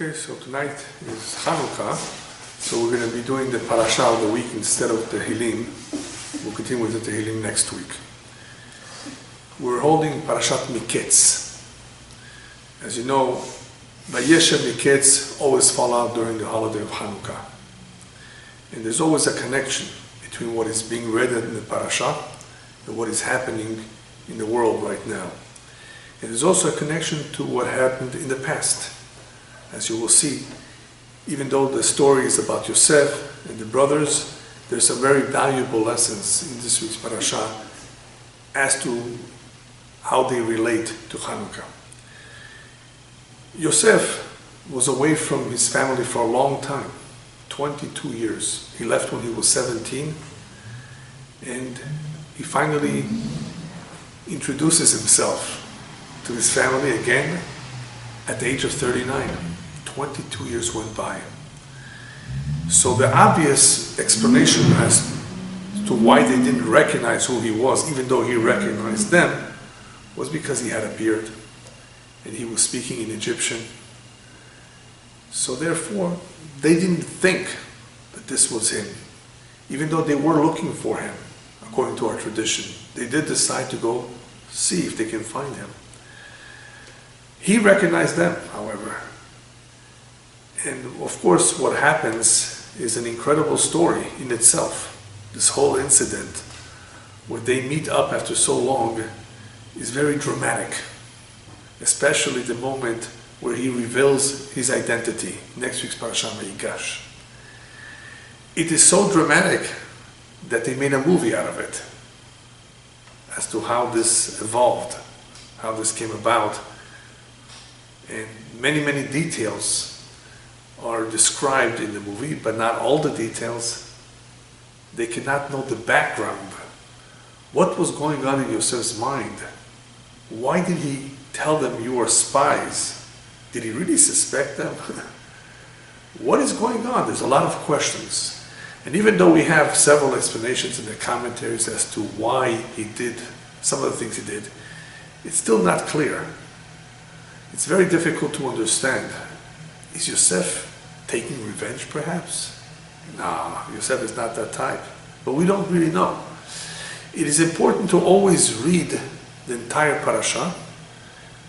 Okay, so tonight is Hanukkah, so we're going to be doing the Parasha of the week instead of the Tehillim. We'll continue with the Tehillim next week. We're holding Parashat Miketz. As you know, Vayeshev Miketz always fall out during the holiday of Hanukkah. And there's always a connection between what is being read in the Parasha and what is happening in the world right now. And there's also a connection to what happened in the past. As you will see, even though the story is about Yosef and the brothers, there's some very valuable lessons in this week's Parasha as to how they relate to Hanukkah. Yosef was away from his family for a long time, 22 years. He left when he was 17, and he finally introduces himself to his family again at the age of 39. 22 years went by. So the obvious explanation as to why they didn't recognize who he was, even though he recognized them, was because he had a beard and he was speaking in Egyptian. So therefore, they didn't think that this was him, even though they were looking for him, according to our tradition. They did decide to go see if they can find him. He recognized them, however. And of course, what happens is an incredible story in itself. This whole incident, where they meet up after so long, is very dramatic. Especially the moment where he reveals his identity. Next week's Parasha Miketz. It is so dramatic that they made a movie out of it, as to how this evolved, how this came about. And many, many details are described in the movie, but not all the details. They cannot know the background. What was going on in Yosef's mind? Why did he tell them you are spies? Did he really suspect them? What is going on? There's a lot of questions. And even though we have several explanations in the commentaries as to why he did some of the things he did, it's still not clear. It's very difficult to understand. Is Yosef taking revenge, perhaps? No, Yosef is not that type. But we don't really know. It is important to always read the entire parasha,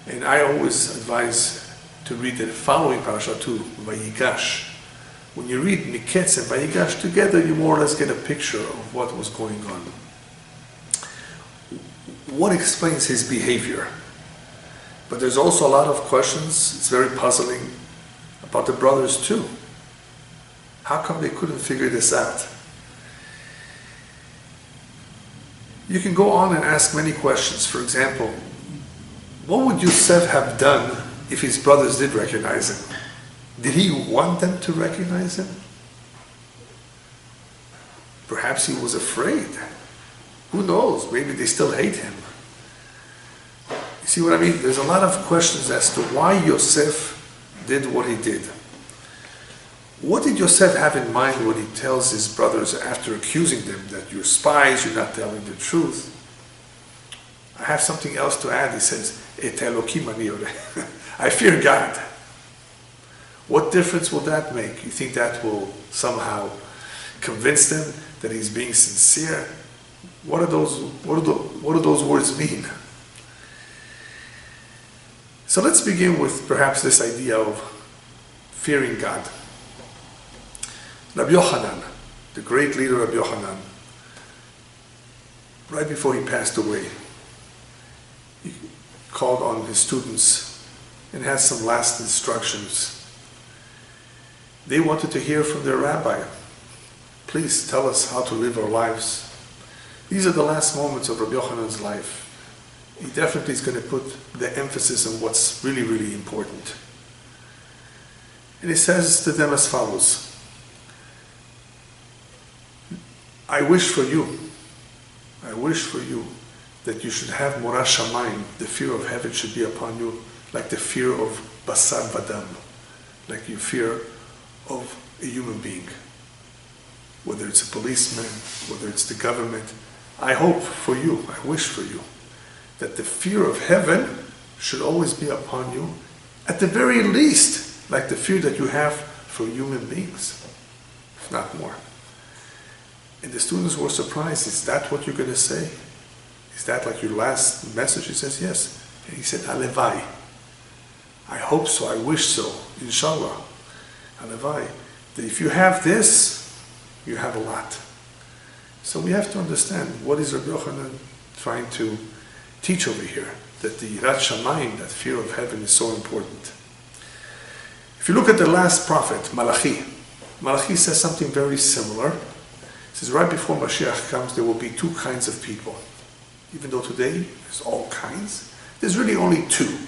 and I always advise to read the following parasha too, Vayigash. When you read Miketz and Vayigash together, you more or less get a picture of what was going on. What explains his behavior? But there's also a lot of questions, it's very puzzling, about the brothers too. How come they couldn't figure this out? You can go on and ask many questions. For example, what would Yosef have done if his brothers did recognize him? Did he want them to recognize him? Perhaps he was afraid. Who knows? Maybe they still hate him. You see what I mean? There's a lot of questions as to why Yosef did what he did. What did Yosef have in mind when he tells his brothers, after accusing them that you're spies, you're not telling the truth? I have something else to add. He says, Et Elokim ani oreh. I fear God. What difference will that make? You think that will somehow convince them that he's being sincere? What do those words mean? So let's begin with perhaps this idea of fearing God. Rabbi Yochanan, the great leader Rabbi Yochanan, right before he passed away, he called on his students and had some last instructions. They wanted to hear from their rabbi. Please tell us how to live our lives. These are the last moments of Rabbi Yochanan's life. He definitely is going to put the emphasis on what's really, really important. And he says to them as follows, I wish for you that you should have Morat Shamayim, the fear of heaven should be upon you, like the fear of Basar Vadam, like your fear of a human being. Whether it's a policeman, whether it's the government, I hope for you, I wish for you, that the fear of heaven should always be upon you. At the very least, like the fear that you have for human beings, if not more. And the students were surprised. Is that what you're going to say? Is that like your last message? He says, yes. And he said, Alevai. I hope so, I wish so, inshallah. Alevai. That if you have this, you have a lot. So we have to understand what is Rabbi Yochanan trying to teach over here. That the Yirat Shamayim, that fear of heaven, is so important. If you look at the last prophet, Malachi, Malachi says something very similar. He says, right before Mashiach comes, there will be two kinds of people. Even though today there's all kinds, there's really only two.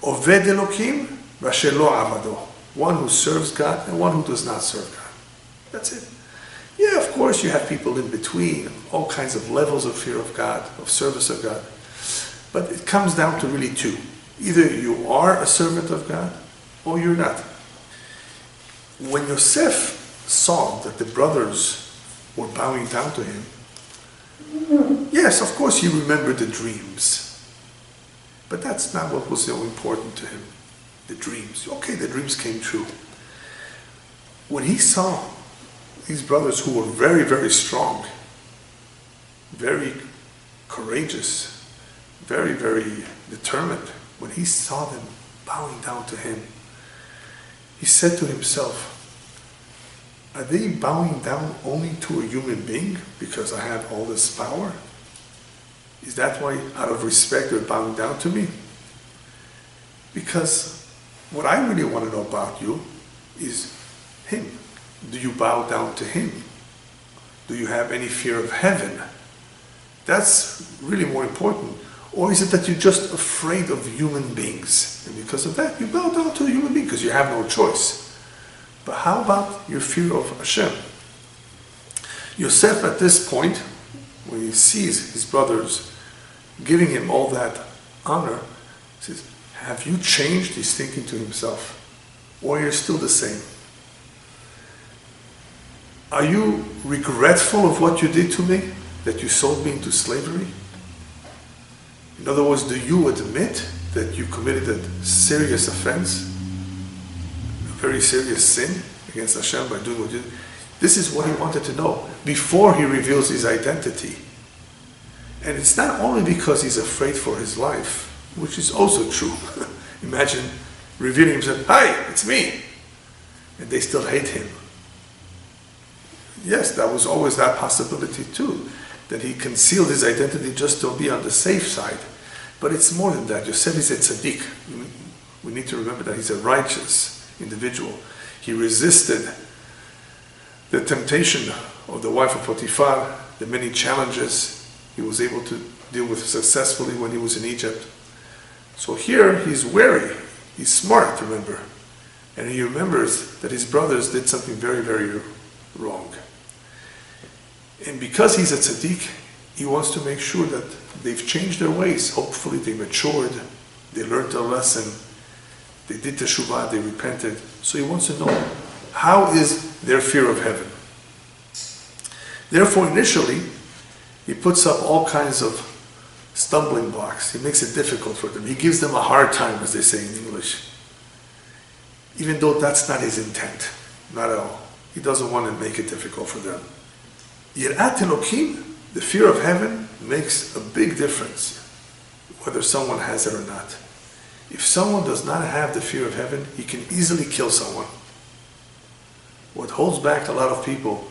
Oved Elokim, Vashelo Avado. One who serves God and one who does not serve God. That's it. Yeah, of course you have people in between, all kinds of levels of fear of God, of service of God. But it comes down to really two. Either you are a servant of God or you're not. When Yosef saw that the brothers were bowing down to him, yes, of course he remembered the dreams. But that's not what was so important to him. The dreams. Okay, the dreams came true. When he saw these brothers who were very, very strong, very courageous, very, very determined, when he saw them bowing down to him, he said to himself, are they bowing down only to a human being because I have all this power? Is that why, out of respect, they're bowing down to me? Because what I really want to know about you is him. Do you bow down to him? Do you have any fear of heaven? That's really more important. Or is it that you're just afraid of human beings? And because of that, you bow down to a human being because you have no choice. But how about your fear of Hashem? Yosef, at this point, when he sees his brothers giving him all that honor, says, have you changed? He's thinking to himself. Or you're still the same? Are you regretful of what you did to me? That you sold me into slavery? In other words, do you admit that you committed a serious offense? A very serious sin against Hashem by doing what you did? This is what he wanted to know before he reveals his identity. And it's not only because he's afraid for his life, which is also true. Imagine revealing himself, hi, it's me. And they still hate him. Yes, that was always that possibility too, that he concealed his identity just to be on the safe side. But it's more than that. Yosef is a tzaddik. We need to remember that he's a righteous individual. He resisted the temptation of the wife of Potiphar, the many challenges he was able to deal with successfully when he was in Egypt. So here he's wary, he's smart, remember. And he remembers that his brothers did something very, very wrong. And because he's a tzaddik, he wants to make sure that they've changed their ways. Hopefully they matured, they learned their lesson, they did teshuvah, they repented. So he wants to know, how is their fear of heaven? Therefore, initially, he puts up all kinds of stumbling blocks. He makes it difficult for them. He gives them a hard time, as they say in English. Even though that's not his intent. Not at all. He doesn't want to make it difficult for them. Yirat Elokim, the fear of heaven, makes a big difference, whether someone has it or not. If someone does not have the fear of heaven, he can easily kill someone. What holds back a lot of people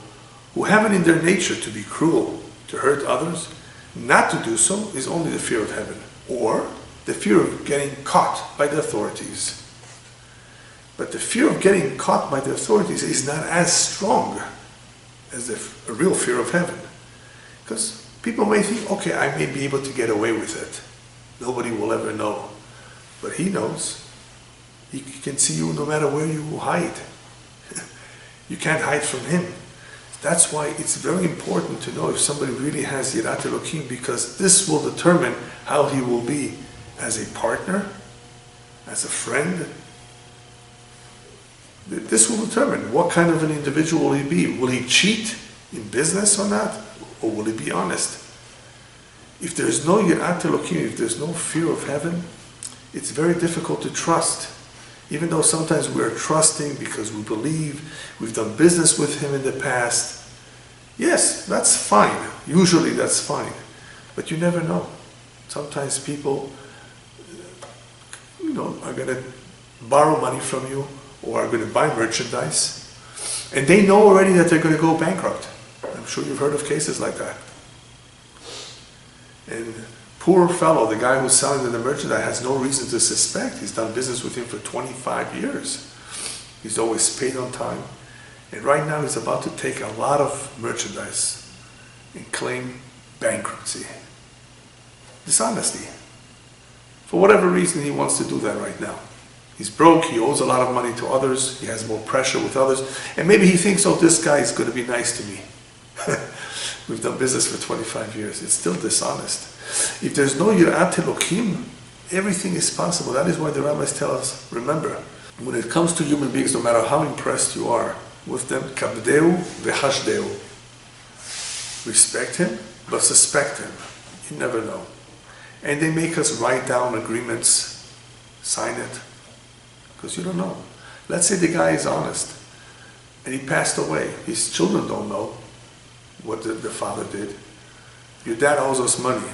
who have it in their nature to be cruel, to hurt others, not to do so, is only the fear of heaven, or the fear of getting caught by the authorities. But the fear of getting caught by the authorities is not as strong as a real fear of heaven. Because people may think, okay, I may be able to get away with it. Nobody will ever know. But he knows. He can see you no matter where you hide. You can't hide from him. That's why it's very important to know if somebody really has Yirat Elokim, because this will determine how he will be as a partner, as a friend. This will determine what kind of an individual will he be. Will he cheat in business or not? Or will he be honest? If there's no Yirat Elokim, if there's no fear of heaven, it's very difficult to trust. Even though sometimes we're trusting because we believe, we've done business with him in the past. Yes, that's fine. Usually that's fine. But you never know. Sometimes people, are going to borrow money from you or are going to buy merchandise, and they know already that they're going to go bankrupt. I'm sure you've heard of cases like that. And poor fellow, the guy who's selling them the merchandise, has no reason to suspect. He's done business with him for 25 years. He's always paid on time. And right now he's about to take a lot of merchandise and claim bankruptcy. Dishonesty. For whatever reason, he wants to do that right now. He's broke, he owes a lot of money to others, he has more pressure with others, and maybe he thinks, this guy is going to be nice to me. We've done business for 25 years. It's still dishonest. If there's no Yirat Elokim, everything is possible. That is why the rabbis tell us, remember, when it comes to human beings, no matter how impressed you are with them, kabdeu v'hashdeu. Respect him, but suspect him. You never know. And they make us write down agreements, sign it, because you don't know. Let's say the guy is honest, and he passed away. His children don't know what the father did. Your dad owes us money.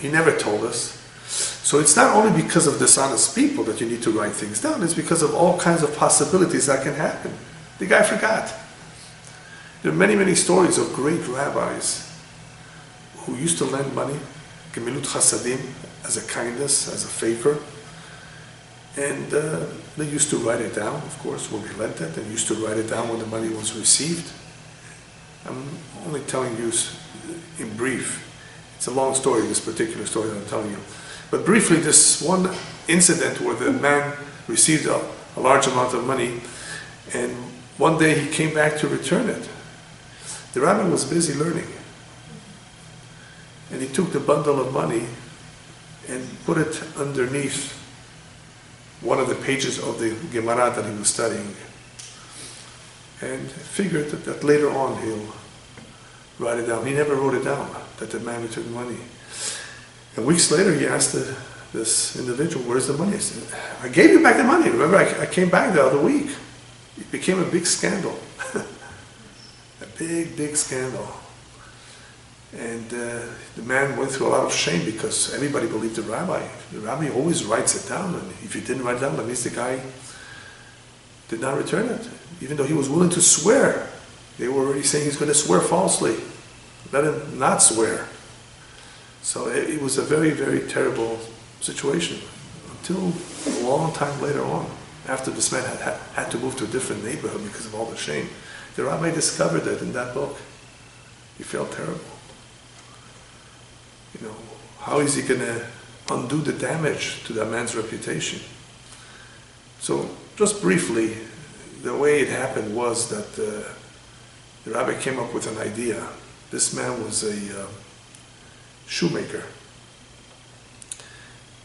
He never told us. So it's not only because of dishonest people that you need to write things down, it's because of all kinds of possibilities that can happen. The guy forgot. There are many, many stories of great rabbis who used to lend money, gemilut chasadim, as a kindness, as a favor. And they used to write it down, of course, when they lent it, and used to write it down when the money was received. I'm only telling you in brief. It's a long story, this particular story that I'm telling you. But briefly, this one incident where the man received a large amount of money, and one day he came back to return it. The rabbi was busy learning. And he took the bundle of money and put it underneath one of the pages of the Gemara that he was studying. And figured that later on he'll write it down. He never wrote it down, that the man returned money. And weeks later he asked this individual, where's the money? He said, I gave you back the money. Remember, I came back the other week. It became a big scandal. A big, big scandal. And the man went through a lot of shame because everybody believed the rabbi. The rabbi always writes it down, and if he didn't write it down, that means the guy did not return it. Even though he was willing to swear. They were already saying he's going to swear falsely. Let him not swear. So it was a very, very terrible situation. Until a long time later on, after this man had to move to a different neighborhood because of all the shame, the rabbi discovered it in that book. He felt terrible. How is he going to undo the damage to that man's reputation? So, just briefly, the way it happened was that the rabbi came up with an idea. This man was a shoemaker.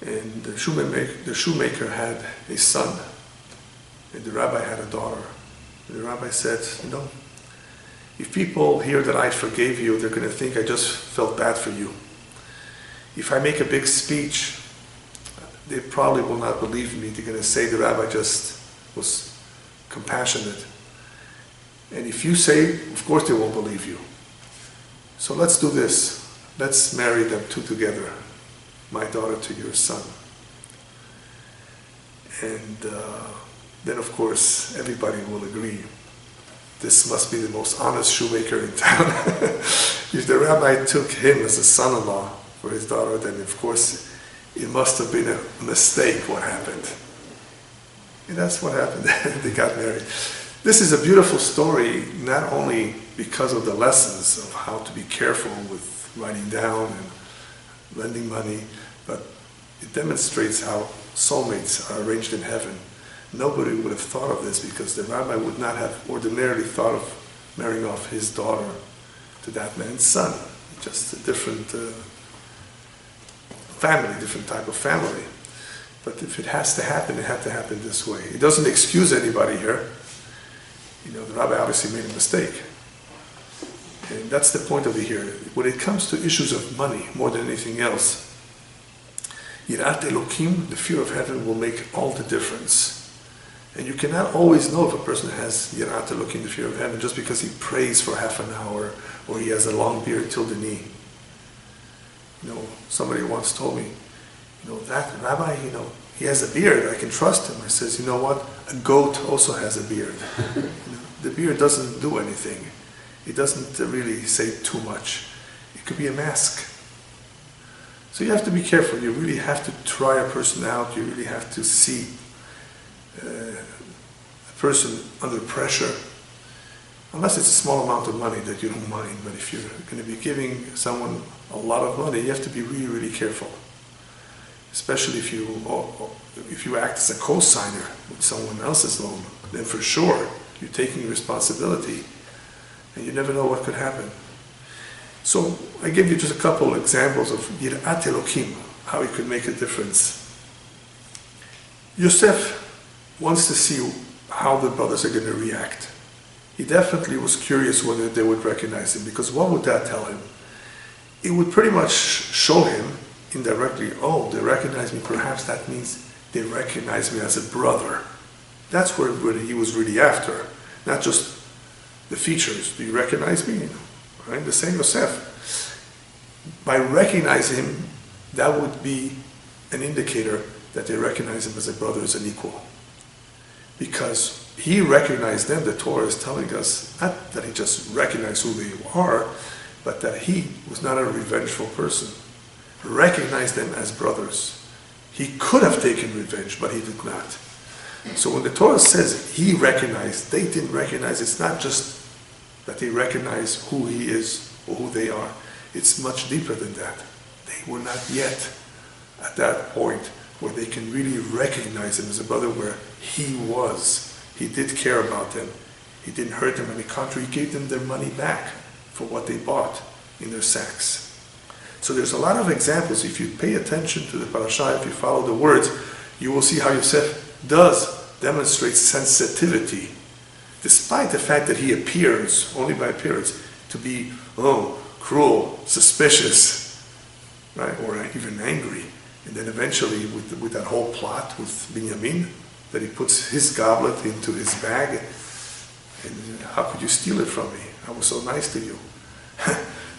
And the shoemaker had a son, and the rabbi had a daughter. And the rabbi said, if people hear that I forgave you, they're going to think I just felt bad for you. If I make a big speech, they probably will not believe me. They're going to say the rabbi just was compassionate. And if you say, of course they won't believe you. So let's do this. Let's marry them two together, my daughter to your son. And then of course everybody will agree. This must be the most honest shoemaker in town. If the rabbi took him as a son-in-law for his daughter, then of course it must have been a mistake what happened. And that's what happened. They got married. This is a beautiful story, not only because of the lessons of how to be careful with writing down and lending money, but it demonstrates how soulmates are arranged in heaven. Nobody would have thought of this because the rabbi would not have ordinarily thought of marrying off his daughter to that man's son. Just a different family, different type of family. But if it has to happen, it had to happen this way. It doesn't excuse anybody here. The rabbi obviously made a mistake. And that's the point of it here. When it comes to issues of money, more than anything else, Yirat Elokim, the fear of heaven, will make all the difference. And you cannot always know if a person has Yirat Elokim, the fear of heaven, just because he prays for half an hour or he has a long beard till the knee. Somebody once told me, that rabbi, he has a beard, I can trust him. I says, you know what? A goat also has a beard. The beard doesn't do anything. It doesn't really say too much. It could be a mask. So you have to be careful. You really have to try a person out. You really have to see a person under pressure. Unless it's a small amount of money that you don't mind. But if you're going to be giving someone a lot of money, you have to be really, really careful. Especially if you act as a co-signer with someone else's loan, then for sure you're taking responsibility, and you never know what could happen. So I give you just a couple examples of Yirat Elokim, how it could make a difference. Yosef wants to see how the brothers are going to react. He definitely was curious whether they would recognize him, because what would that tell him? It would pretty much show him indirectly, oh, they recognize me, perhaps that means they recognize me as a brother. That's what he was really after, not just the features. Do you recognize me? Right? The same Yosef. By recognizing him, that would be an indicator that they recognize him as a brother, as an equal. Because he recognized them, the Torah is telling us, not that he just recognized who they are, but that he was not a revengeful person. Recognized them as brothers. He could have taken revenge, but he did not. So when the Torah says he recognized, they didn't recognize, it's not just that they recognize who he is or who they are. It's much deeper than that. They were not yet at that point where they can really recognize him as a brother, where he was. He did care about them. He didn't hurt them. On the contrary, he gave them their money back for what they bought in their sacks. So there's a lot of examples. If you pay attention to the Parasha, if you follow the words, you will see how Yosef does demonstrate sensitivity, despite the fact that he appears, only by appearance, to be, cruel, suspicious, right, or even angry. And then eventually, with that whole plot with Binyamin, that he puts his goblet into his bag, and how could you steal it from me? I was so nice to you.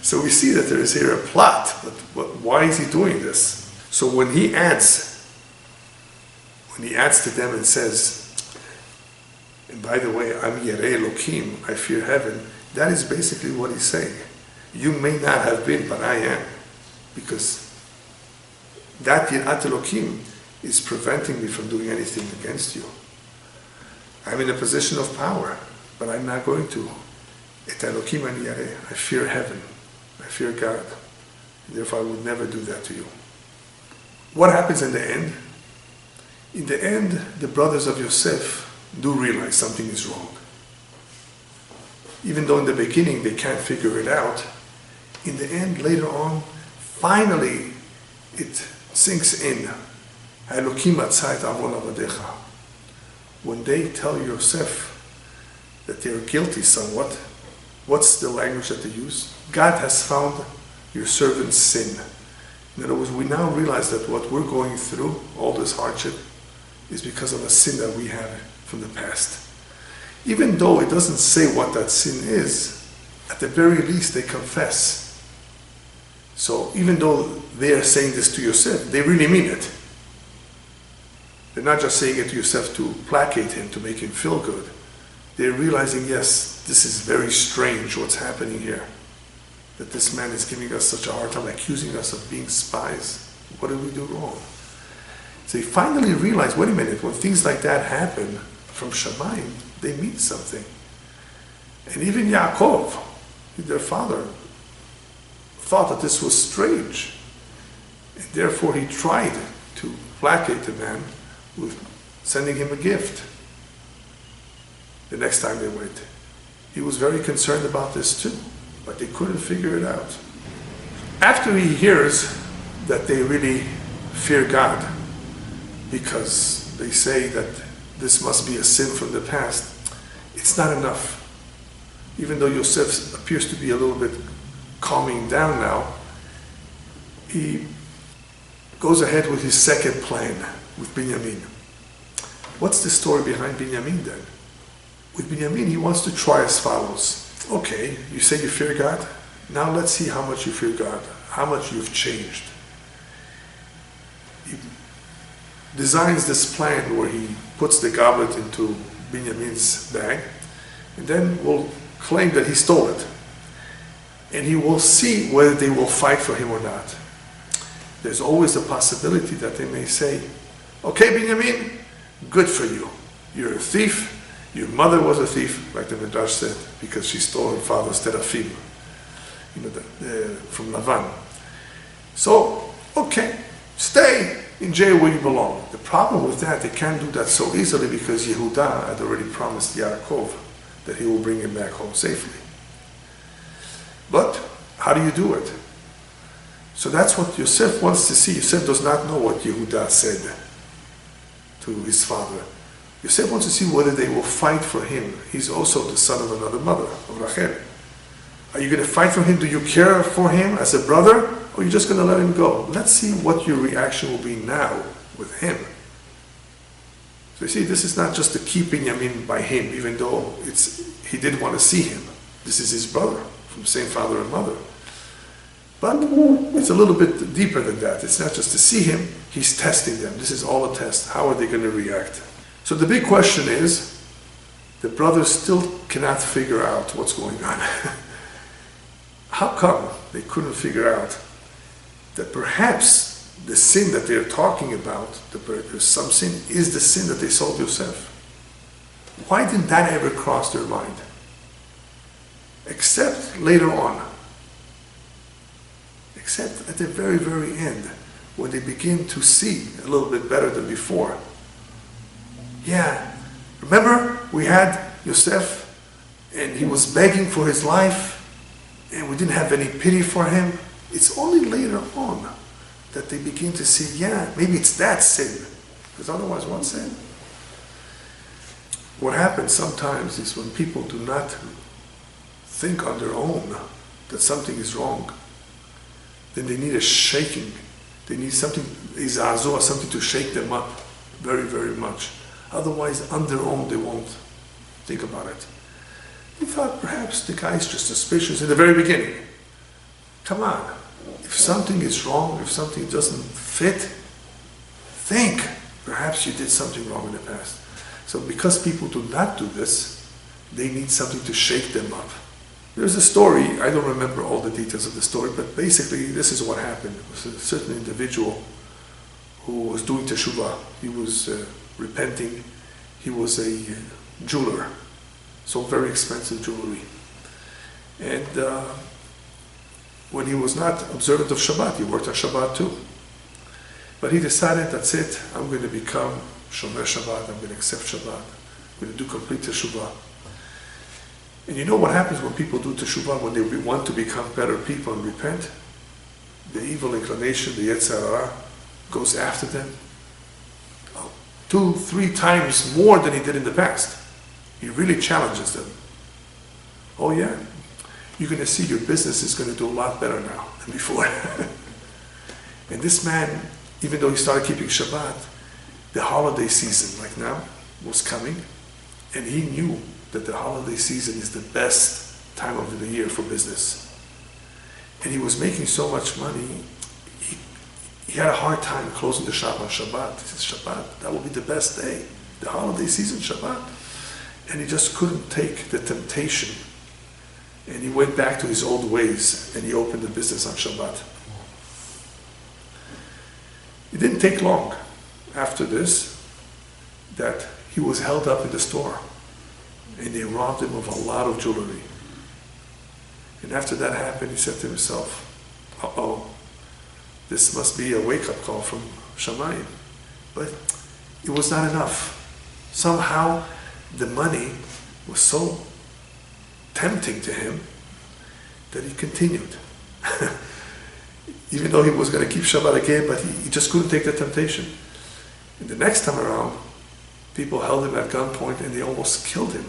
So we see that there is here a plot, but why is he doing this? So when he adds to them and says, and by the way, I'm Yerei Elokim, I fear heaven, that is basically what he's saying. You may not have been, but I am. Because that Yirat Elokim is preventing me from doing anything against you. I'm in a position of power, but I'm not going to. Et Elokim ani Yerei, I fear heaven. I fear God. Therefore, I would never do that to you. What happens in the end? In the end, the brothers of Yosef do realize something is wrong. Even though in the beginning they can't figure it out, in the end, later on, finally, it sinks in. When they tell Yosef that they're guilty somewhat, what's the language that they use? God has found your servant's sin. In other words, we now realize that what we're going through, all this hardship, is because of a sin that we have from the past. Even though it doesn't say what that sin is, at the very least they confess. So even though they are saying this to Yosef, they really mean it. They're not just saying it to Yosef to placate him, to make him feel good. They're realizing, yes, this is very strange what's happening here. That this man is giving us such a hard time, accusing us of being spies. What did we do wrong? So they finally realize, wait a minute, when things like that happen from Shamayim, they mean something. And even Yaakov, their father, thought that this was strange. And therefore he tried to placate the man with sending him a gift. The next time they went, he was very concerned about this too, but they couldn't figure it out. After he hears that they really fear God, because they say that this must be a sin from the past, it's not enough. Even though Yosef appears to be a little bit calming down now, he goes ahead with his second plan with Binyamin. What's the story behind Binyamin then? With Binyamin, he wants to try as follows. Okay, you say you fear God. Now let's see how much you fear God, how much you've changed. He designs this plan where he puts the goblet into Binyamin's bag, and then will claim that he stole it. And he will see whether they will fight for him or not. There's always a possibility that they may say, okay, Binyamin, good for you. You're a thief. Your mother was a thief, like the Midrash said, because she stole her father's terafim, from Lavan. So, okay, stay in jail where you belong. The problem with that, they can't do that so easily because Yehuda had already promised Yaakov that he will bring him back home safely. But how do you do it? So that's what Yosef wants to see. Yosef does not know what Yehuda said to his father. Yosef wants to see whether they will fight for him. He's also the son of another mother, of Rachel. Are you going to fight for him? Do you care for him as a brother? Or are you just going to let him go? Let's see what your reaction will be now with him. So you see, this is not just to keep Binyamin by him, even though he did want to see him. This is his brother, from the same father and mother. But it's a little bit deeper than that. It's not just to see him, he's testing them. This is all a test. How are they going to react? So the big question is, the brothers still cannot figure out what's going on. How come they couldn't figure out that perhaps the sin that they're talking about, there's some sin, is the sin that they sold Yosef? Why didn't that ever cross their mind? Except later on. Except at the very, very end, when they begin to see a little bit better than before. Yeah, remember we had Yosef and he was begging for his life and we didn't have any pity for him. It's only later on that they begin to see, yeah, maybe it's that sin. Because otherwise, what sin? What happens sometimes is when people do not think on their own that something is wrong, then they need a shaking. They need something, izazua, something to shake them up very, very much. Otherwise, on their own, they won't think about it. They thought perhaps the guy's just suspicious in the very beginning. Come on. If something is wrong, if something doesn't fit, think. Perhaps you did something wrong in the past. So because people do not do this, they need something to shake them up. There's a story, I don't remember all the details of the story, but basically this is what happened. It was a certain individual who was doing teshuvah. He was repenting. He was a jeweler, sold very expensive jewelry. And when he was not observant of Shabbat, he worked on Shabbat too. But he decided, that's it, I'm going to become Shomer Shabbat, I'm going to accept Shabbat, I'm going to do complete teshuvah. And you know what happens when people do teshuvah, when they want to become better people and repent? The evil inclination, the Yetzer Hara, goes after them 2-3 times more than he did in the past. He really challenges them. Oh yeah, you're going to see your business is going to do a lot better now than before. And this man, even though he started keeping Shabbat, the holiday season, like now, was coming, and he knew that the holiday season is the best time of the year for business. And he was making so much money, he had a hard time closing the shop on Shabbat. He said, Shabbat, that will be the best day. The holiday season, Shabbat. And he just couldn't take the temptation. And he went back to his old ways, and he opened the business on Shabbat. It didn't take long after this that he was held up in the store. And they robbed him of a lot of jewelry. And after that happened, he said to himself, uh-oh, this must be a wake-up call from Shamayim. But it was not enough. Somehow, the money was so tempting to him that he continued. Even though he was going to keep Shabbat again, but he just couldn't take the temptation. And the next time around, people held him at gunpoint and they almost killed him.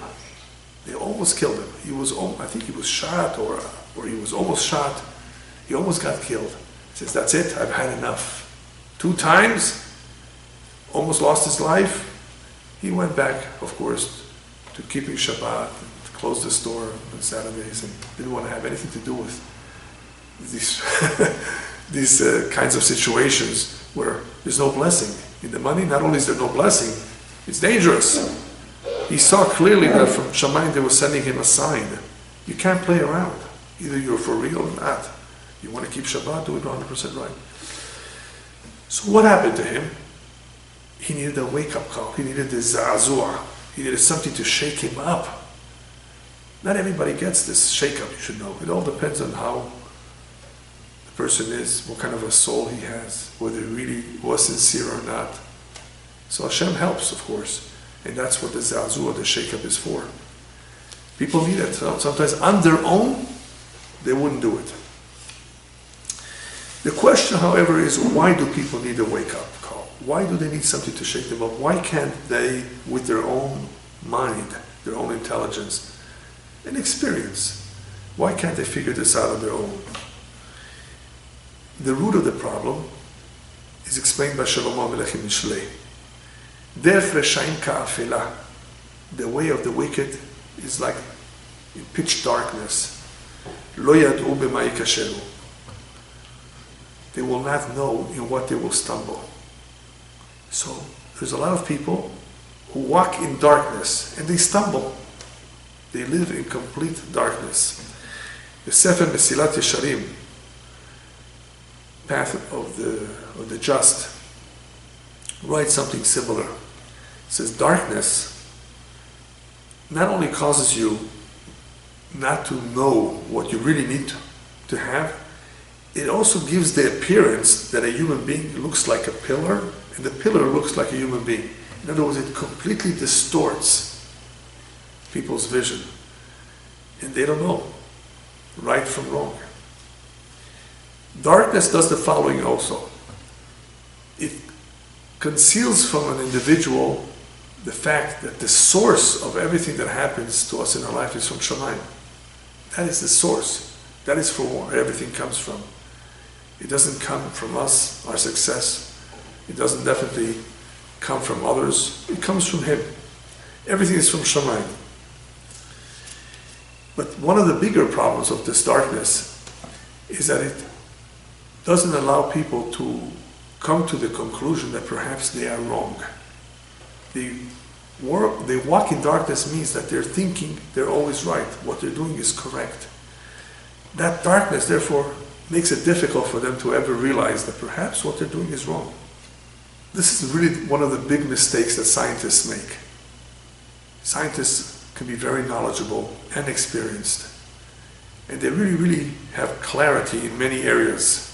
They almost killed him. He was, I think he was shot or he was almost shot. He almost got killed. He says, that's it, I've had enough. 2 times, almost lost his life. He went back, of course, to keeping Shabbat, to close the store on Saturdays, and didn't want to have anything to do with these these kinds of situations where there's no blessing. In the money, not only is there no blessing, it's dangerous. He saw clearly that from Shamayim they were sending him a sign. You can't play around. Either you're for real or not. You want to keep Shabbat, do it 100% right. So what happened to him? He needed a wake-up call. He needed the za'azua. He needed something to shake him up. Not everybody gets this shake-up, you should know. It all depends on how the person is, what kind of a soul he has, whether he really was sincere or not. So Hashem helps, of course. And that's what the za'azua, the shake-up, is for. People need it. So sometimes on their own, they wouldn't do it. The question, however, is why do people need a wake-up call? Why do they need something to shake them up? Why can't they, with their own mind, their own intelligence, and experience, why can't they figure this out on their own? The root of the problem is explained by Shlomo HaMelech in Mishlei. Derech reshaim ka'afela. The way of the wicked is like in pitch darkness. Lo yad'u b'ma yikasheru. They will not know in what they will stumble. So there's a lot of people who walk in darkness and they stumble. They live in complete darkness. The Sefer Mesilat Yesharim, Path of the Just, writes something similar. It says darkness not only causes you not to know what you really need to have, it also gives the appearance that a human being looks like a pillar, and the pillar looks like a human being. In other words, it completely distorts people's vision. And they don't know right from wrong. Darkness does the following also. It conceals from an individual the fact that the source of everything that happens to us in our life is from Shamayim. That is the source. That is from where everything comes from. It doesn't come from us, our success. It doesn't definitely come from others. It comes from Him. Everything is from Shamayim. But one of the bigger problems of this darkness is that it doesn't allow people to come to the conclusion that perhaps they are wrong. They walk in darkness means that they're thinking they're always right. What they're doing is correct. That darkness, therefore, makes it difficult for them to ever realize that perhaps what they're doing is wrong. This is really one of the big mistakes that scientists make. Scientists can be very knowledgeable and experienced, and they really, really have clarity in many areas.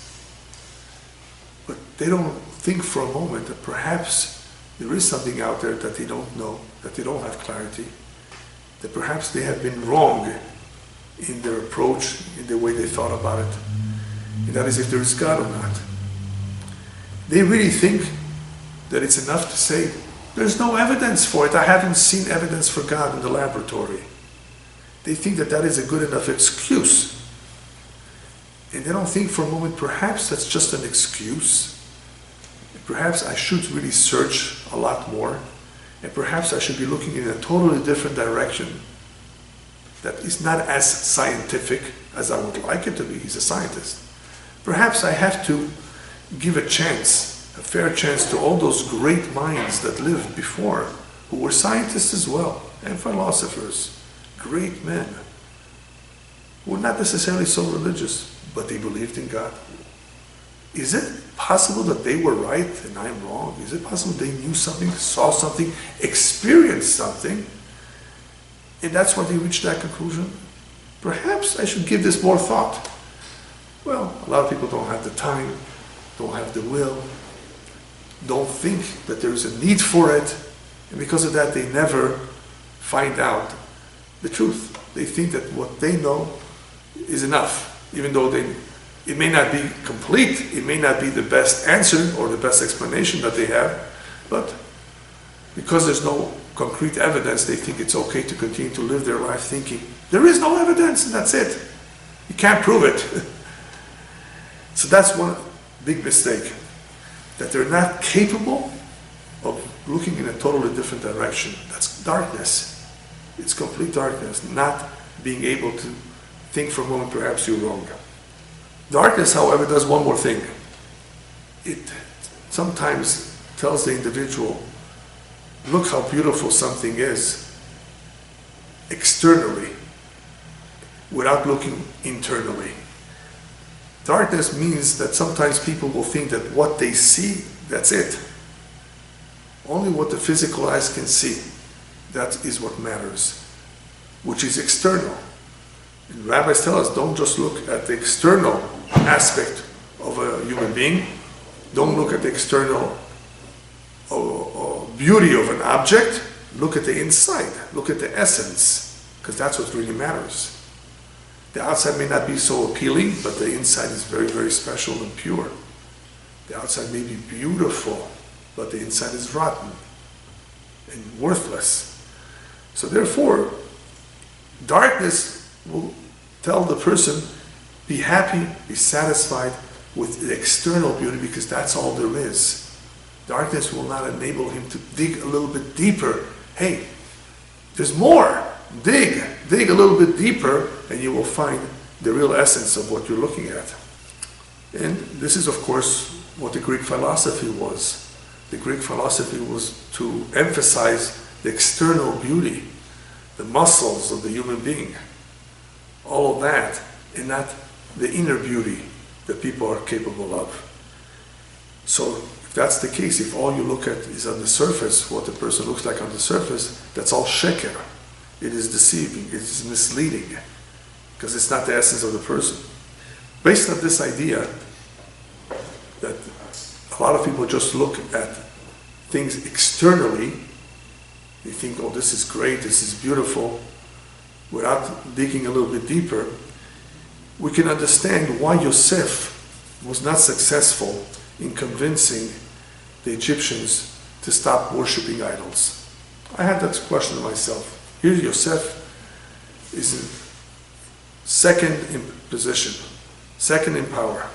But they don't think for a moment that perhaps there is something out there that they don't know, that they don't have clarity, that perhaps they have been wrong in their approach, in the way they thought about it. And that is if there is God or not. They really think that it's enough to say, there's no evidence for it. I haven't seen evidence for God in the laboratory. They think that that is a good enough excuse. And they don't think for a moment, perhaps that's just an excuse. Perhaps I should really search a lot more. And perhaps I should be looking in a totally different direction that is not as scientific as I would like it to be. He's a scientist. Perhaps I have to give a chance, a fair chance, to all those great minds that lived before, who were scientists as well, and philosophers, great men, who were not necessarily so religious, but they believed in God. Is it possible that they were right and I'm wrong? Is it possible they knew something, saw something, experienced something, and that's why they reached that conclusion? Perhaps I should give this more thought. Well, a lot of people don't have the time, don't have the will, don't think that there's a need for it, and because of that they never find out the truth. They think that what they know is enough, even though it may not be complete, it may not be the best answer or the best explanation that they have, but because there's no concrete evidence, they think it's okay to continue to live their life thinking, there is no evidence and that's it. You can't prove it. So that's one big mistake, that they're not capable of looking in a totally different direction. That's darkness. It's complete darkness, not being able to think for a moment perhaps you're wrong. Darkness, however, does one more thing. It sometimes tells the individual, look how beautiful something is externally, without looking internally. Darkness means that sometimes people will think that what they see, that's it. Only what the physical eyes can see, that is what matters, which is external. And rabbis tell us, don't just look at the external aspect of a human being, don't look at the external beauty of an object, look at the inside, look at the essence, because that's what really matters. The outside may not be so appealing, but the inside is very, very special and pure. The outside may be beautiful, but the inside is rotten and worthless. So therefore, darkness will tell the person, be happy, be satisfied with the external beauty, because that's all there is. Darkness will not enable him to dig a little bit deeper. Hey, there's more. Dig a little bit deeper, and you will find the real essence of what you're looking at. And this is, of course, what the Greek philosophy was. The Greek philosophy was to emphasize the external beauty, the muscles of the human being, all of that, and not the inner beauty that people are capable of. So if that's the case, if all you look at is on the surface, what the person looks like on the surface, that's all sheker. It is deceiving, it is misleading, because it's not the essence of the person. Based on this idea that a lot of people just look at things externally, they think, oh, this is great, this is beautiful, without digging a little bit deeper, we can understand why Yosef was not successful in convincing the Egyptians to stop worshiping idols. I had that question to myself. Here Yosef is second in position, second in power.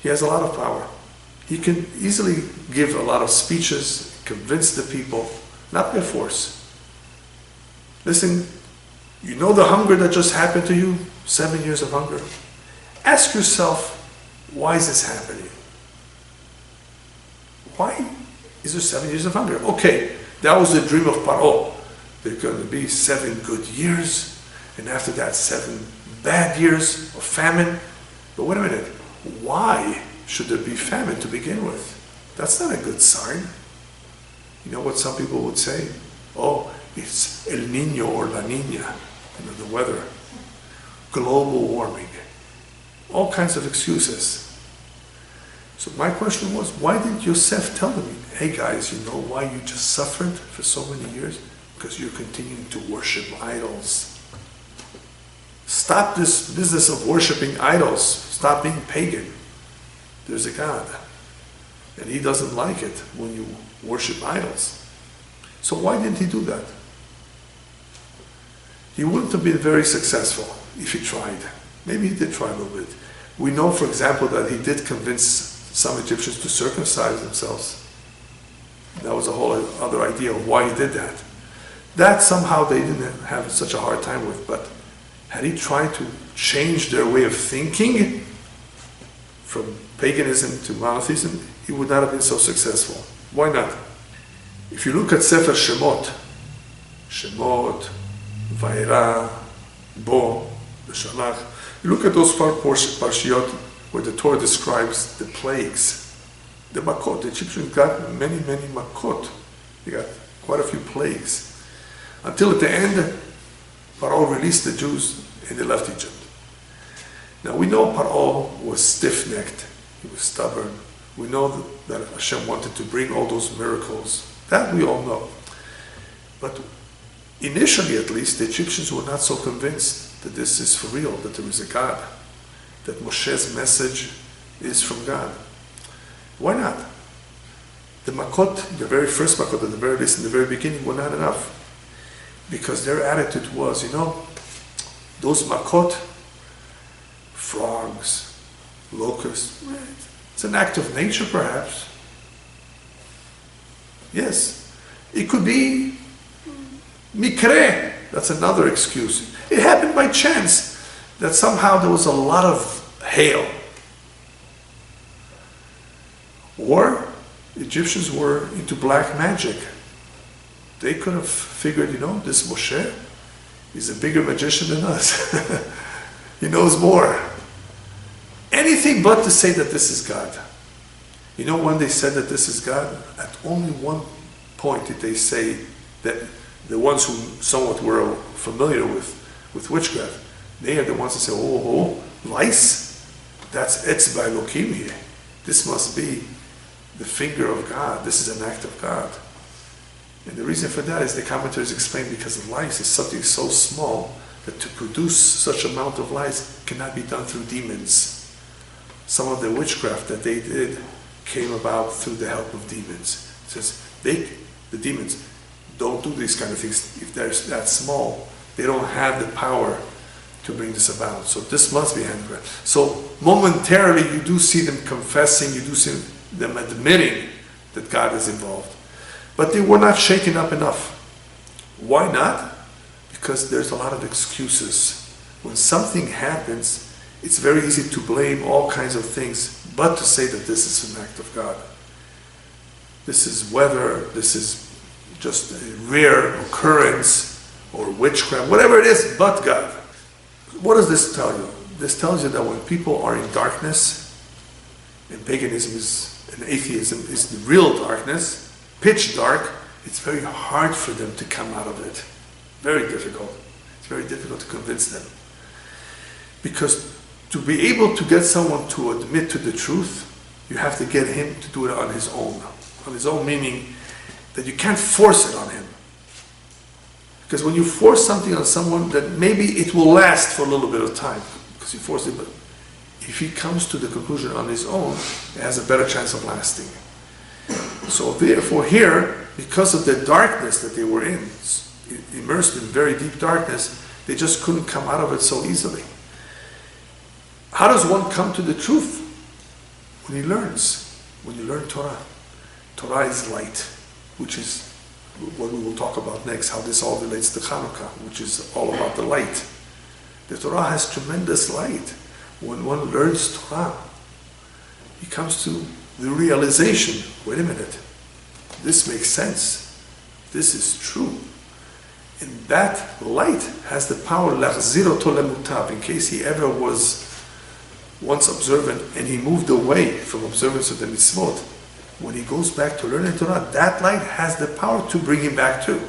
He has a lot of power. He can easily give a lot of speeches, convince the people, not by force. Listen, you know the hunger that just happened to you? 7 years of hunger. Ask yourself, why is this happening? Why is there 7 years of hunger? Okay, that was the dream of Paro. There are going to be 7 good years, and after that 7 bad years of famine. But wait a minute, why should there be famine to begin with? That's not a good sign. You know what some people would say? Oh, it's El Niño or La Niña, the weather, global warming, all kinds of excuses. So my question was, why didn't Yosef tell them, hey guys, you know why you just suffered for so many years? Because you're continuing to worship idols. Stop this business of worshiping idols. Stop being pagan. There's a God, and he doesn't like it when you worship idols. So why didn't he do that? He wouldn't have been very successful if he tried. Maybe he did try a little bit. We know, for example, that he did convince some Egyptians to circumcise themselves. That was a whole other idea of why he did that. That somehow they didn't have such a hard time with, but had he tried to change their way of thinking from paganism to monotheism, he would not have been so successful. Why not? If you look at Sefer Shemot, Vayera, Bo, Shalach, you look at those parshiyot where the Torah describes the plagues, the makot. The Egyptians got many, many makot. They got quite a few plagues. Until at the end, Paro released the Jews and they left Egypt. Now we know Paro was stiff-necked. He was stubborn. We know that Hashem wanted to bring all those miracles. That we all know. But initially, at least, the Egyptians were not so convinced that this is for real, that there is a God, that Moshe's message is from God. Why not? The makot, the very first makot, at the very least, in the very beginning, were not enough. Because their attitude was, those makot, frogs, locusts, it's an act of nature perhaps. Yes. It could be mikre. That's another excuse. It happened by chance that somehow there was a lot of hail. Or Egyptians were into black magic. They could have figured, this Moshe is a bigger magician than us. He knows more. Anything but to say that this is God. When they said that this is God, at only one point did they say that the ones who somewhat were familiar with witchcraft, they are the ones that say, lice? That's etzba Elokim here. This must be the finger of God. This is an act of God. And the reason for that is the commentators explain because of lice is something so small that to produce such amount of lice cannot be done through demons. Some of the witchcraft that they did came about through the help of demons. It says the demons don't do these kind of things. If they're that small, they don't have the power to bring this about. So this must be handcraft. So momentarily you do see them confessing, you do see them admitting that God is involved. But they were not shaken up enough. Why not? Because there's a lot of excuses. When something happens, it's very easy to blame all kinds of things, but to say that this is an act of God. This is weather, this is just a rare occurrence, or witchcraft, whatever it is, but God. What does this tell you? This tells you that when people are in darkness, and paganism and atheism is the real darkness, pitch dark, it's very hard for them to come out of it. Very difficult. It's very difficult to convince them. Because to be able to get someone to admit to the truth, you have to get him to do it on his own. On his own meaning that you can't force it on him. Because when you force something on someone, that maybe it will last for a little bit of time, because you force it, but if he comes to the conclusion on his own, it has a better chance of lasting. So therefore here, because of the darkness that they were in, immersed in very deep darkness, they just couldn't come out of it so easily. How does one come to the truth? When he learns. When you learn Torah. Torah is light, which is what we will talk about next, how this all relates to Hanukkah, which is all about the light. The Torah has tremendous light. When one learns Torah, he comes to the realization, wait a minute, this makes sense. This is true. And that light has the power, l'achzir oto lemutav, in case he ever was once observant and he moved away from observance of the mitzvot. When he goes back to learning Torah, that light has the power to bring him back too.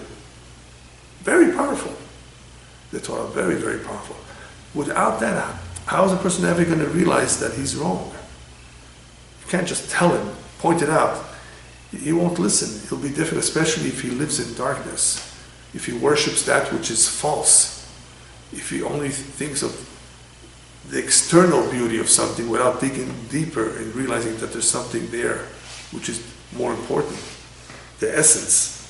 Very powerful. The Torah, very, very powerful. Without that, how is a person ever going to realize that he's wrong? You can't just tell him, point it out. He won't listen. It'll be difficult, especially if he lives in darkness. If he worships that which is false. If he only thinks of the external beauty of something without digging deeper and realizing that there's something there which is more important, the essence.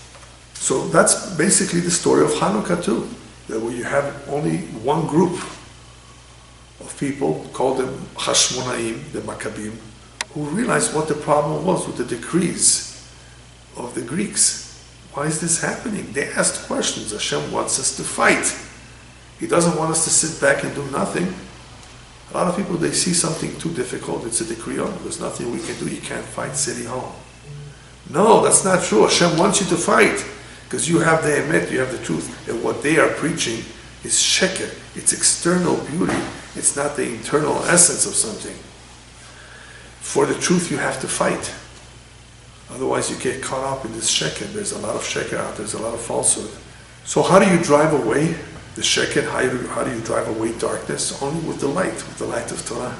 So that's basically the story of Hanukkah too, that where you have only one group of people, called the Hashmonaim, the Maccabim, who realized what the problem was with the decrees of the Greeks. Why is this happening? They asked questions. Hashem wants us to fight. He doesn't want us to sit back and do nothing. A lot of people, they see something too difficult, it's a decree, there's nothing we can do, you can't fight, City Hall. No, that's not true. Hashem wants you to fight, because you have the emet, you have the truth. And what they are preaching is sheker, it's external beauty, it's not the internal essence of something. For the truth you have to fight. Otherwise you get caught up in this sheker. There's a lot of sheker out, there's a lot of falsehood. So how do you drive away the sheker? How do you drive away darkness? Only with the light of Torah.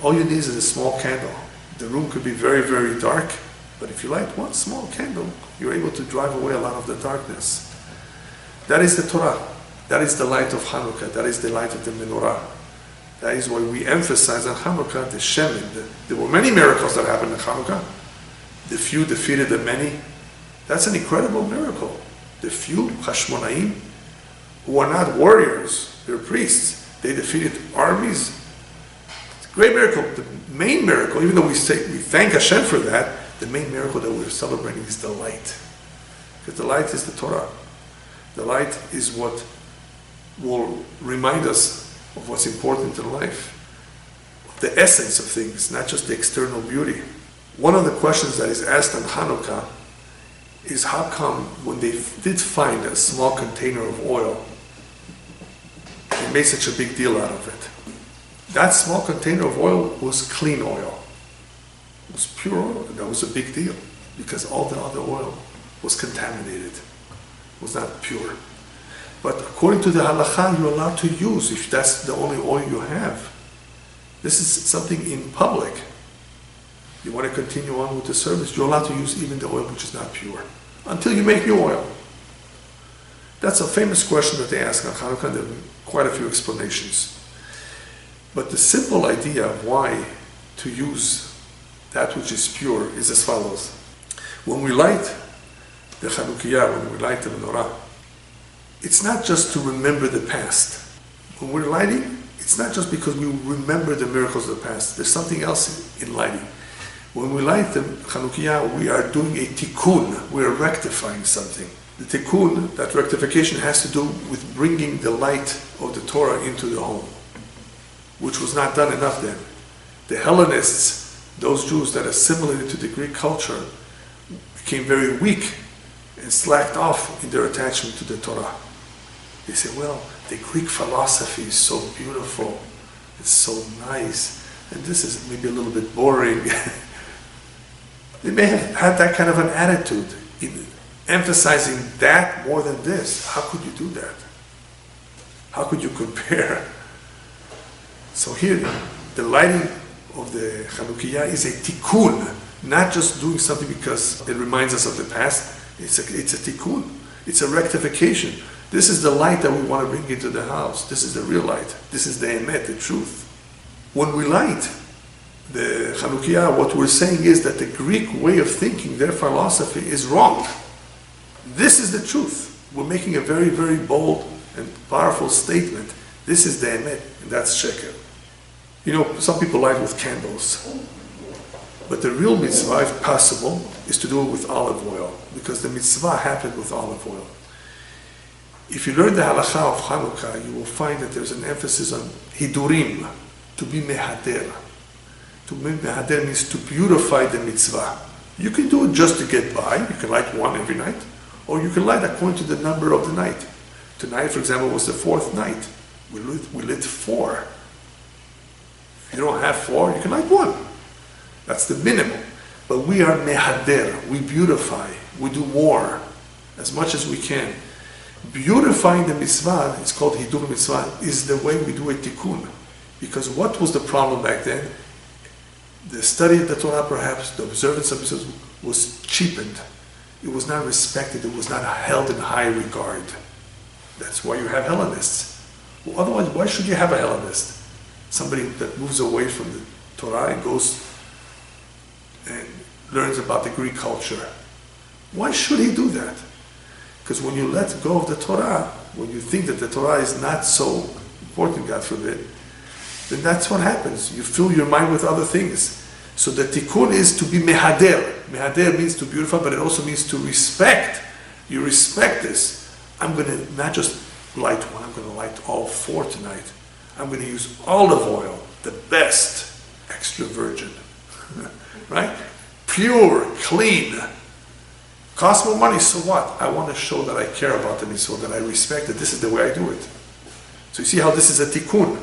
All you need is a small candle. The room could be very, very dark, but if you light one small candle, you're able to drive away a lot of the darkness. That is the Torah. That is the light of Hanukkah. That is the light of the menorah. That is why we emphasize on Hanukkah the Shemin. There were many miracles that happened in Hanukkah. The few defeated the many. That's an incredible miracle. The few, Hashmonaim, who are not warriors, they're priests. They defeated armies. It's a great miracle. The main miracle, even though we thank Hashem for that, the main miracle that we're celebrating is the light. Because the light is the Torah. The light is what will remind us of what's important in life, of the essence of things, not just the external beauty. One of the questions that is asked on Hanukkah is how come when they did find a small container of oil, they made such a big deal out of it. That small container of oil was clean oil. It was pure oil, and that was a big deal because all the other oil was contaminated, was not pure. But according to the halakha, you're allowed to use, if that's the only oil you have. This is something in public. You want to continue on with the service, you're allowed to use even the oil which is not pure, until you make new oil. That's a famous question that they ask on Hanukkah, and there are quite a few explanations. But the simple idea of why to use that which is pure is as follows. When we light the Chanukiah, when we light the menorah, it's not just to remember the past. When we're lighting, it's not just because we remember the miracles of the past. There's something else in lighting. When we light the Chanukiah, we are doing a tikkun. We are rectifying something. The tikkun, that rectification, has to do with bringing the light of the Torah into the home, which was not done enough then. The Hellenists, those Jews that assimilated to the Greek culture, became very weak and slacked off in their attachment to the Torah. They say, well, the Greek philosophy is so beautiful, it's so nice, and this is maybe a little bit boring. They may have had that kind of an attitude in emphasizing that more than this. How could you do that? How could you compare? So here, the lighting of the Chanukiah is a tikkun, not just doing something because it reminds us of the past. It's a tikkun. It's a rectification. This is the light that we want to bring into the house. This is the real light. This is the emet, the truth. When we light the Chanukiah, what we're saying is that the Greek way of thinking, their philosophy, is wrong. This is the truth. We're making a very, very bold and powerful statement. This is the emet, and that's sheker. You know, some people light with candles. But the real mitzvah, if possible, is to do it with olive oil, because the mitzvah happened with olive oil. If you learn the halakha of Hanukkah, you will find that there's an emphasis on hidurim, to be mehader. To be mehader means to purify the mitzvah. You can do it just to get by. You can light one every night, or you can light according to the number of the night. Tonight, for example, was the fourth night. We lit 4. If you don't have 4, you can light 1. That's the minimum. But we are mehader, we beautify, we do more, as much as we can. Beautifying the mitzvah, it's called hidur mitzvah, is the way we do a tikkun. Because what was the problem back then? The study of the Torah, perhaps, the observance of mitzvahs was cheapened. It was not respected, it was not held in high regard. That's why you have Hellenists. Well, otherwise, why should you have a Hellenist? Somebody that moves away from the Torah and goes and learns about the Greek culture. Why should he do that? Because when you let go of the Torah, when you think that the Torah is not so important, God forbid, then that's what happens. You fill your mind with other things. So the tikkun is to be mehader. Mehader means to beautify, but it also means to respect. You respect this. I'm going to not just light one, I'm going to light all 4 tonight. I'm going to use olive oil, the best, extra virgin. Right? Pure, clean. Costs more money, so what? I want to show that I care about the mitzvah, that I respect it. This is the way I do it. So you see how this is a tikkun.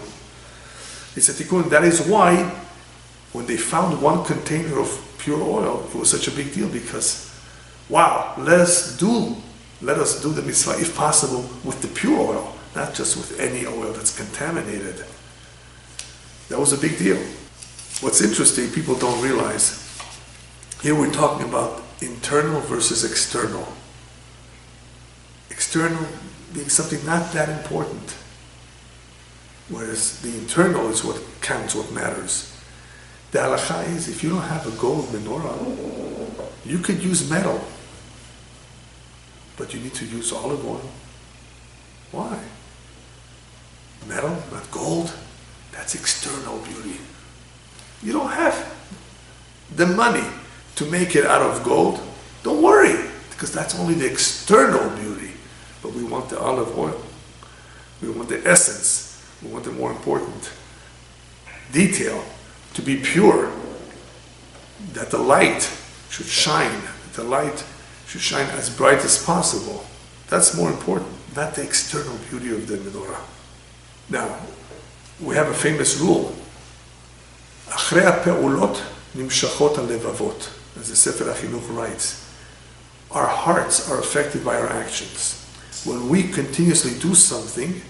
It's a tikkun. That is why when they found one container of pure oil, it was such a big deal because, wow, let us do the mitzvah, if possible, with the pure oil, not just with any oil that's contaminated. That was a big deal. What's interesting, people don't realize, here we're talking about internal versus external. External being something not that important, whereas the internal is what counts, what matters. The halakha is, if you don't have a gold menorah, you could use metal, but you need to use olive oil. Why? Metal, not gold, that's external beauty. You don't have the money to make it out of gold, don't worry, because that's only the external beauty. But we want the olive oil. We want the essence. We want the more important detail to be pure. That the light should shine. The light should shine as bright as possible. That's more important, not the external beauty of the menorah. Now, we have a famous rule. אחרי הפעולות נמשכות הלבבות. As the Sefer HaChinuch writes, our hearts are affected by our actions. When we continuously do something,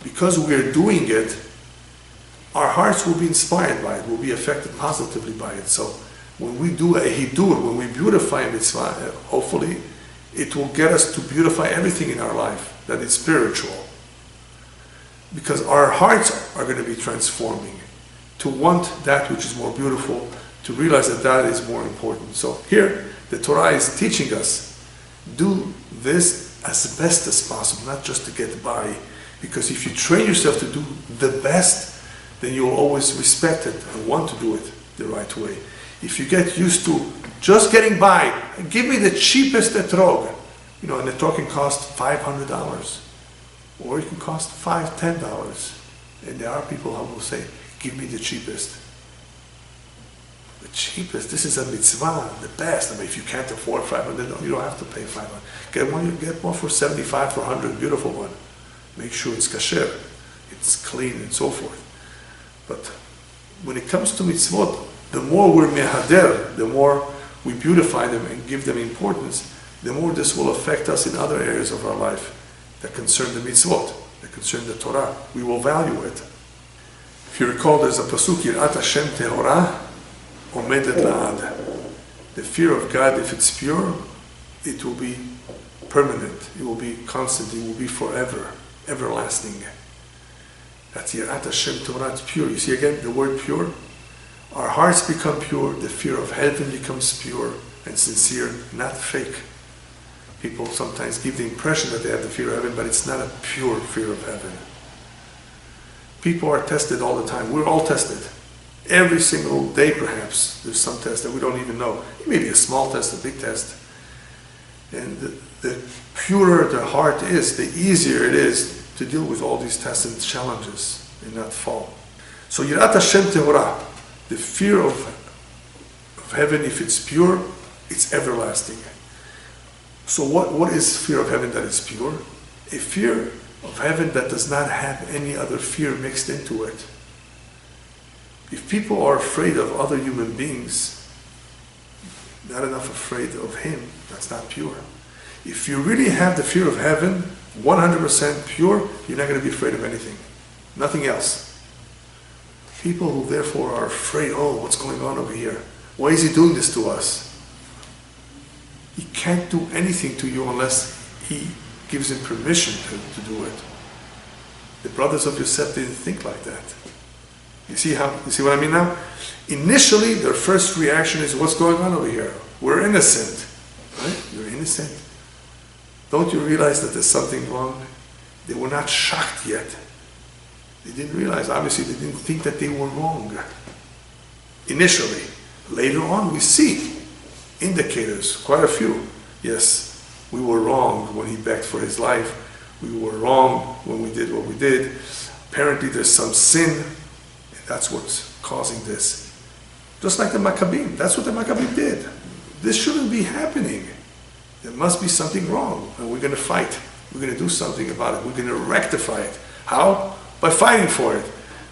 because we are doing it, our hearts will be inspired by it, will be affected positively by it. So when we do a hidur, when we beautify a mitzvah, hopefully it will get us to beautify everything in our life, that is spiritual. Because our hearts are going to be transforming to want that which is more beautiful, to realize that that is more important. So here, the Torah is teaching us, do this as best as possible, not just to get by. Because if you train yourself to do the best, then you will always respect it and want to do it the right way. If you get used to just getting by, give me the cheapest etrog, and the etrog can cost $500, or it can cost $10. And there are people who will say, give me the cheapest. The cheapest, this is a mitzvah, the best. I mean, if you can't afford $500, you don't have to pay $500. Get one for $75, for $100, beautiful one. Make sure it's kasher, it's clean, and so forth. But when it comes to mitzvot, the more we're mehader, the more we beautify them and give them importance, the more this will affect us in other areas of our life that concern the mitzvot, that concern the Torah. We will value it. If you recall, there's a pasuk, Yirat Hashem Tehorah, Omedet La'ad. The fear of God, if it's pure, it will be permanent, it will be constant, it will be forever, everlasting. That's Yirat Hashem Torah, it's pure. You see again the word pure? Our hearts become pure, the fear of heaven becomes pure and sincere, not fake. People sometimes give the impression that they have the fear of heaven, but it's not a pure fear of heaven. People are tested all the time. We're all tested. Every single day perhaps, there's some test that we don't even know. It may be a small test, a big test. And the purer the heart is, the easier it is to deal with all these tests and challenges and not fall. So Yirat Hashem Tehorah, the fear of heaven, if it's pure, it's everlasting. So what is fear of heaven that is pure? A fear of heaven that does not have any other fear mixed into it. If people are afraid of other human beings, not enough afraid of him, that's not pure. If you really have the fear of heaven, 100% pure, you're not going to be afraid of anything. Nothing else. People who therefore are afraid, oh, what's going on over here? Why is he doing this to us? He can't do anything to you unless he gives him permission to do it. The brothers of Yosef didn't think like that. You see what I mean now? Initially, their first reaction is, what's going on over here? We're innocent. Right? You're innocent. Don't you realize that there's something wrong? They were not shocked yet. They didn't realize, obviously they didn't think that they were wrong. Initially. Later on we see indicators, quite a few. Yes, we were wrong when he begged for his life. We were wrong when we did what we did. Apparently there's some sin, and that's what's causing this. Just like the Maccabim, that's what the Maccabim did. This shouldn't be happening. There must be something wrong, and we're going to fight. We're going to do something about it. We're going to rectify it. How? By fighting for it.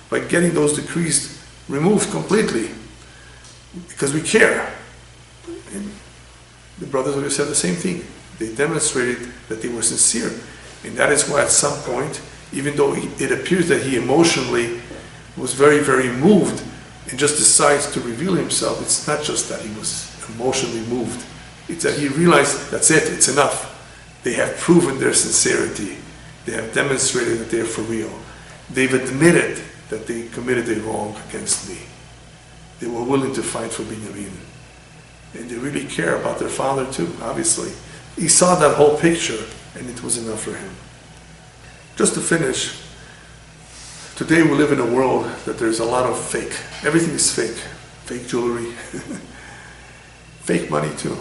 By getting those decrees removed completely. Because we care. And the brothers of Yosef said the same thing. They demonstrated that they were sincere. And that is why at some point, even though it appears that he emotionally was very, very moved and just decides to reveal himself, it's not just that he was emotionally moved. It's that he realized, that's it, it's enough. They have proven their sincerity. They have demonstrated that they are for real. They've admitted that they committed a wrong against me. They were willing to fight for Binyamin. And they really care about their father too, obviously. He saw that whole picture, and it was enough for him. Just to finish, today we live in a world that there's a lot of fake. Everything is fake. Fake jewelry. fake money too.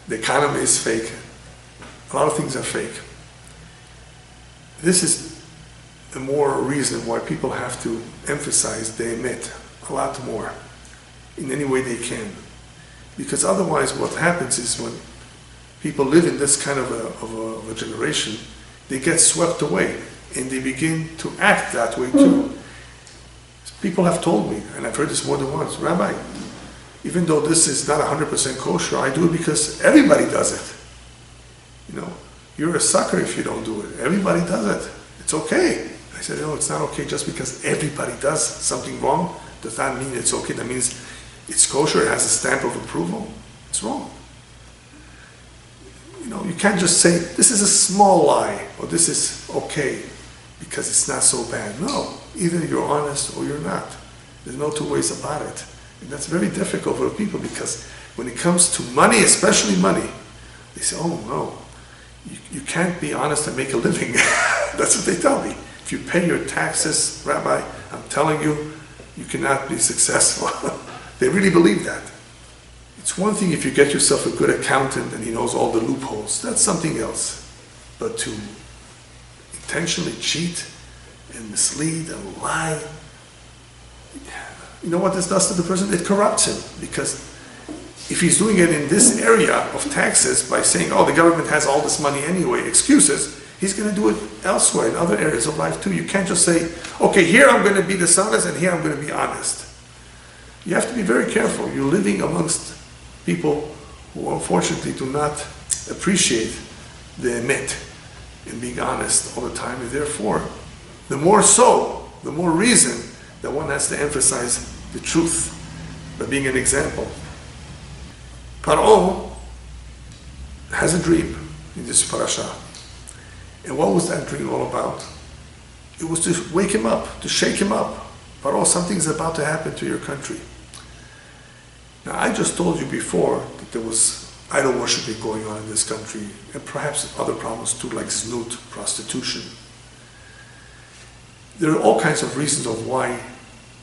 The economy is fake. A lot of things are fake. This is the more reason why people have to emphasize the emet a lot more in any way they can. Because otherwise what happens is when people live in this kind of a generation, they get swept away and they begin to act that way too. People have told me, and I've heard this more than once, Rabbi, even though this is not 100% kosher, I do it because everybody does it. You know, you're a sucker if you don't do it. Everybody does it. It's okay. I said, no, it's not okay just because everybody does something wrong. Does not mean it's okay. That means it's kosher, it has a stamp of approval. It's wrong. You know, you can't just say, this is a small lie, or this is okay, because it's not so bad. No, either you're honest or you're not. There's no two ways about it. And that's very difficult for people, because when it comes to money, especially money, they say, oh no, you can't be honest and make a living. That's what they tell me. If you pay your taxes, Rabbi, I'm telling you, you cannot be successful. They really believe that. It's one thing if you get yourself a good accountant and he knows all the loopholes. That's something else. But to intentionally cheat and mislead and lie, you know what this does to the person? It corrupts him. Because if he's doing it in this area of taxes by saying, oh, the government has all this money anyway, excuses, he's going to do it elsewhere in other areas of life too. You can't just say, okay, here I'm going to be dishonest and here I'm going to be honest. You have to be very careful. You're living amongst people who unfortunately do not appreciate the emet and being honest all the time. And therefore, the more so, the more reason that one has to emphasize the truth by being an example. Paro has a dream in this parasha. And what was that dream all about? It was to wake him up, to shake him up. Paro, something's about to happen to your country. Now, I just told you before that there was idol worshiping going on in this country, and perhaps other problems too, like znut, prostitution. There are all kinds of reasons of why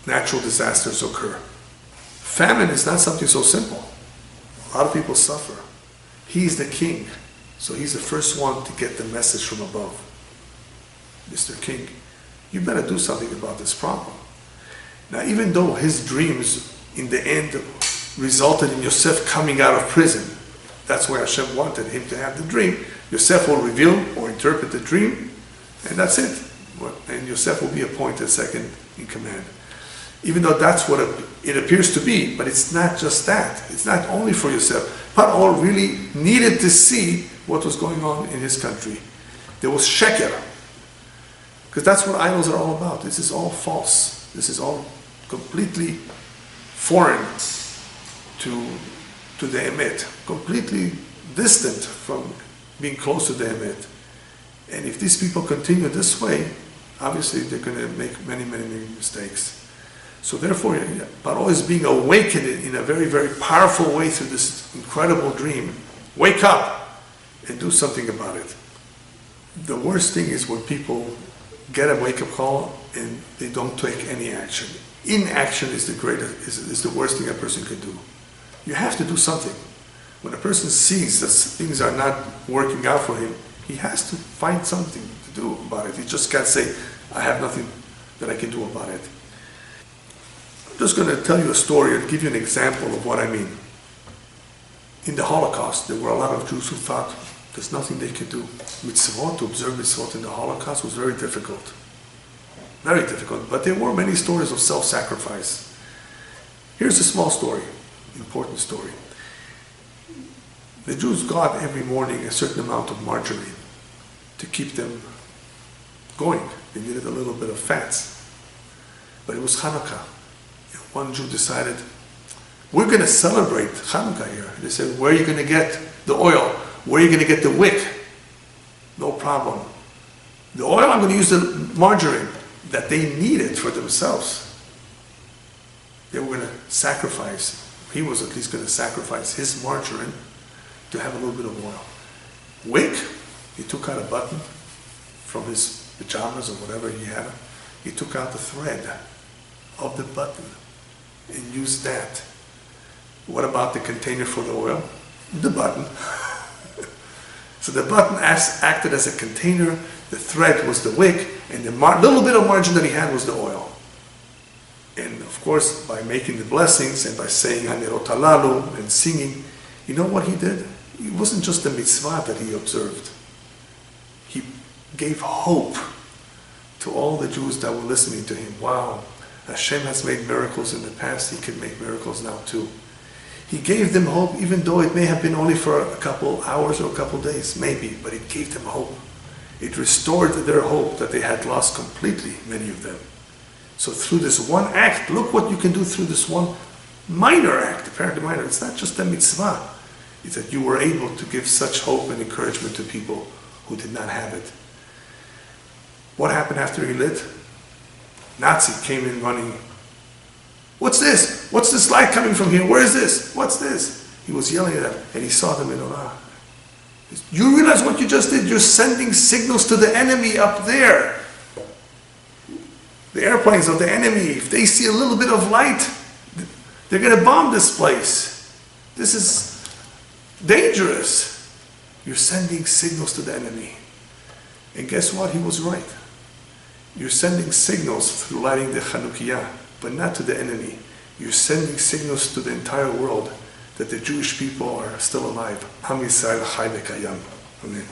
natural disasters occur. Famine is not something so simple. A lot of people suffer. He's the king, so he's the first one to get the message from above. Mr. King, you better do something about this problem. Now, even though his dreams in the end resulted in Yosef coming out of prison, that's where Hashem wanted him to have the dream. Yosef will reveal or interpret the dream, and that's it. And Yosef will be appointed second in command. Even though that's what it appears to be, but it's not just that. It's not only for Yosef. Paro really needed to see what was going on in his country. There was sheker, because that's what idols are all about. This is all false. This is all completely foreign to the emet, completely distant from being close to the emet. And if these people continue this way, obviously they're going to make many, many, many mistakes. So therefore, Paro is being awakened in a very, very powerful way through this incredible dream. Wake up and do something about it. The worst thing is when people get a wake-up call and they don't take any action. Inaction is the worst thing a person can do. You have to do something. When a person sees that things are not working out for him, he has to find something to do about it. He just can't say, I have nothing that I can do about it. I'm just going to tell you a story and give you an example of what I mean. In the Holocaust, there were a lot of Jews who thought there's nothing they can do. Mitzvot, to observe mitzvot in the Holocaust was very difficult. Very difficult, but there were many stories of self-sacrifice. Here's a small story, important story. The Jews got every morning a certain amount of margarine to keep them going. They needed a little bit of fats. But it was Hanukkah. And one Jew decided, we're going to celebrate Hanukkah here. They said, where are you going to get the oil? Where are you going to get the wick? No problem. The oil, I'm going to use the margarine that they needed for themselves. They were going to sacrifice. He was at least going to sacrifice his margarine to have a little bit of oil. Wick, he took out a button from his pajamas or whatever he had. He took out the thread of the button and used that What about the container for the oil? The button. So the button acted as a container, the thread was the wick, and the little bit of margin that he had was the oil. And of course, by making the blessings and by saying Hanerot Halalu and singing, you know what he did? It wasn't just a mitzvah that he observed. He gave hope to all the Jews that were listening to him. Wow, Hashem has made miracles in the past, he can make miracles now too. He gave them hope, even though it may have been only for a couple hours or a couple days, maybe, but it gave them hope. It restored their hope that they had lost completely, many of them. So through this one act, look what you can do through this one minor act, apparently minor. It's not just a mitzvah. It's that you were able to give such hope and encouragement to people who did not have it. What happened after he lit? Nazi came in running. What's this? What's this light coming from here? Where is this? What's this? He was yelling at them, and he saw them in Olah. You realize what you just did? You're sending signals to the enemy up there. The airplanes of the enemy, if they see a little bit of light, they're going to bomb this place. This is dangerous. You're sending signals to the enemy. And guess what? He was right. You're sending signals through lighting the Chanukiah, but not to the enemy. You're sending signals to the entire world that the Jewish people are still alive. Am Yisrael Chai V'Kayam. Amen.